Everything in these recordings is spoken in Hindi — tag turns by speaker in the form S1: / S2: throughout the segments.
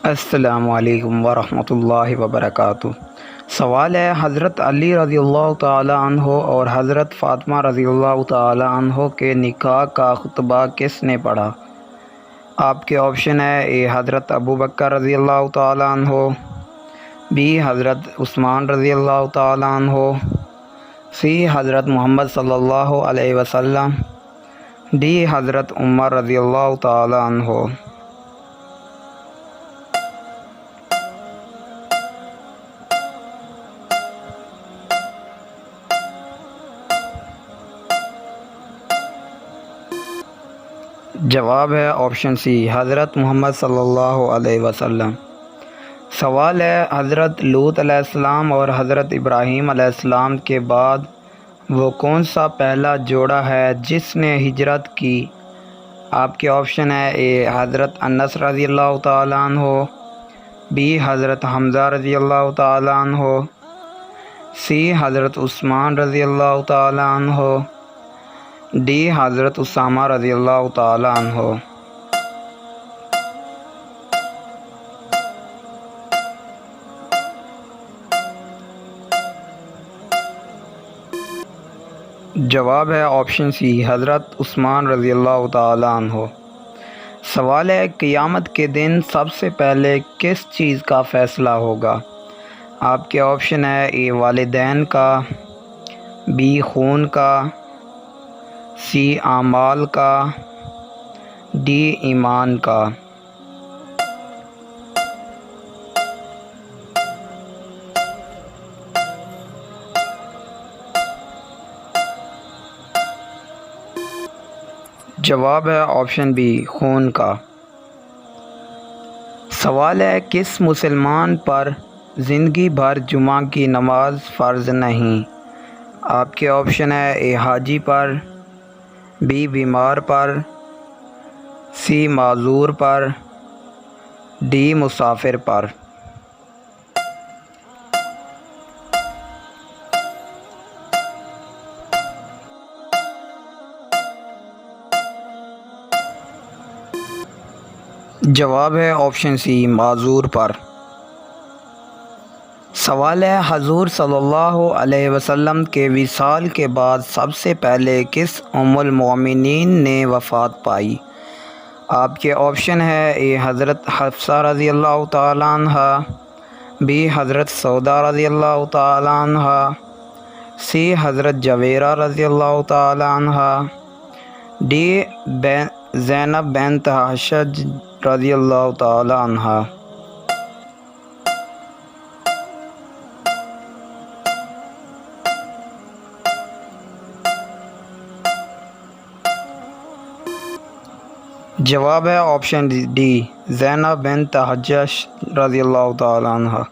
S1: अस्सलामु अलैकुम वरहमतुल्लाहि वबरकातुहू। सवाल है, हज़रत अली रज़ियल्लाहु ताला अन्हो और हज़रत फ़ातिमा रज़ियल्लाहु ताला अन्हो के निकाह का खुतबा किसने पढ़ा? आपके ऑप्शन है ए हज़रत अबू बकर रज़ियल्लाहु ताला अन्हो, बी हज़रत उस्मान रज़ियल्लाहु ताला अन्हो, सी हज़रत मोहम्मद सल्लल्लाहु अलैहि वसल्लम, डी हज़रत उमर रज़ियल्लाहु ताला अन्हो। जवाब है ऑप्शन सी हज़रत मोहम्मद सल्लल्लाहु अलैहि वसल्लम। सवाल है, हज़रत लूत अलैहिस्सलाम और हज़रत इब्राहीम अलैहिस्सलाम के बाद वो कौन सा पहला जोड़ा है जिसने हिजरत की? आपके ऑप्शन है ए हज़रत अनस रज़ियल्लाहु ताला अन्हो, बी हज़रत हमज़ा रज़ियल्लाहु ताला अन्हो, सी हज़रत उस्मान रज़ियल्लाहु ताला अन्हो, डी हज़रत उसामा रज़ियल्लाहु ताला अन्हो। जवाब है ऑप्शन सी हज़रत उस्मान रज़ियल्लाहु ताला अन्हो। सवाल है, क़यामत के दिन सबसे पहले किस चीज़ का फ़ैसला होगा? आपके ऑप्शन है ए वालिदैन का, बी खून का, सी आमाल का, डी ईमान का। जवाब है ऑप्शन बी खून का। सवाल है, किस मुसलमान पर ज़िंदगी भर जुमा की नमाज फ़र्ज़ नहीं? आपके ऑप्शन है ए हाजी पर, बी बीमार पर, सी माजूर पर, डी मुसाफिर पर। जवाब है ऑप्शन सी माजूर पर। सवाल है, हजूर सल्लल्लाहु अलैहि वसल्लम के विसाल के बाद सबसे पहले किस उम्मुल मोमिनीन ने वफ़ात पाई? आपके ऑप्शन है ए हज़रत हफ्सा रज़ियल्लाहु ताला अन्हा, बी हज़रत सौदा रज़ियल्लाहु ताला अन्हा, सी हज़रत जवेरा रज़ियल्लाहु ताला अन्हा, डी ज़ैनब बिन्त हशज रज़ियल्लाहु ताला अन्हा। जवाब है ऑप्शन डी ज़ैनब बिन्त हशज रज़ियल्लाहु ताला अन्हा।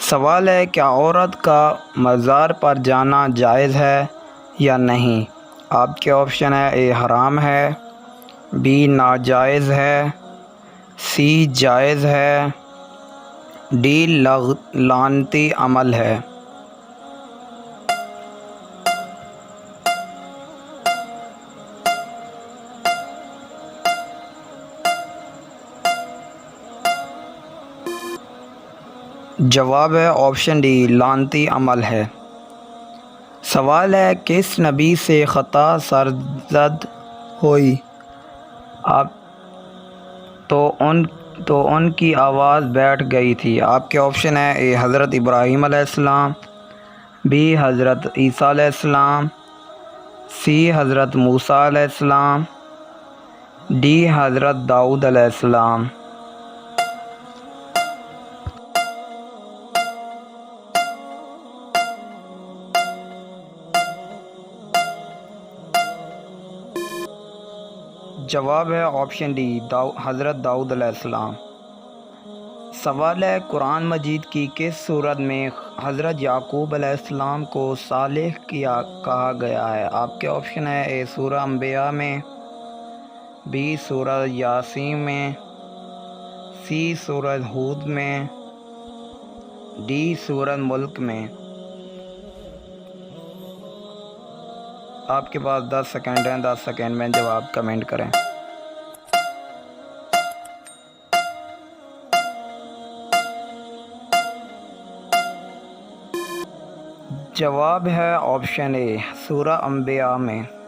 S1: सवाल है, क्या औरत का मज़ार पर जाना जायज़ है या नहीं? आपके ऑप्शन है ए हराम है, बी नाजायज़ है, सी जायज़ है, डी लानती अमल है। जवाब है ऑप्शन डी लानती अमल है। सवाल है, किस नबी से ख़ता सरज़द हुई? आप तो उनकी आवाज़ बैठ गई थी। आपके ऑप्शन है ए हज़रत इब्राहीम अलैहिस्सलाम, बी हज़रत ईसा अलैहिस्सलाम, सी हज़रत मूसा अलैहिस्सलाम, डी हज़रत दाऊद अलैहिस्सलाम। जवाब है ऑप्शन डी हज़रत दाऊद अलैहिस्सलाम। सवाल है, कुरान मजीद की किस सूरत में हज़रत याकूब अलैहिस्सलाम को सालेह कहा गया है? आपके ऑप्शन है ए सूरह अंबिया में, बी सूरह यासीन में, सी सूरह हूद में, डी सूरह मुल्क में। आपके पास 10 सेकंड हैं, 10 सेकंड में जवाब कमेंट करें। जवाब है ऑप्शन ए सूरह अंबिया में।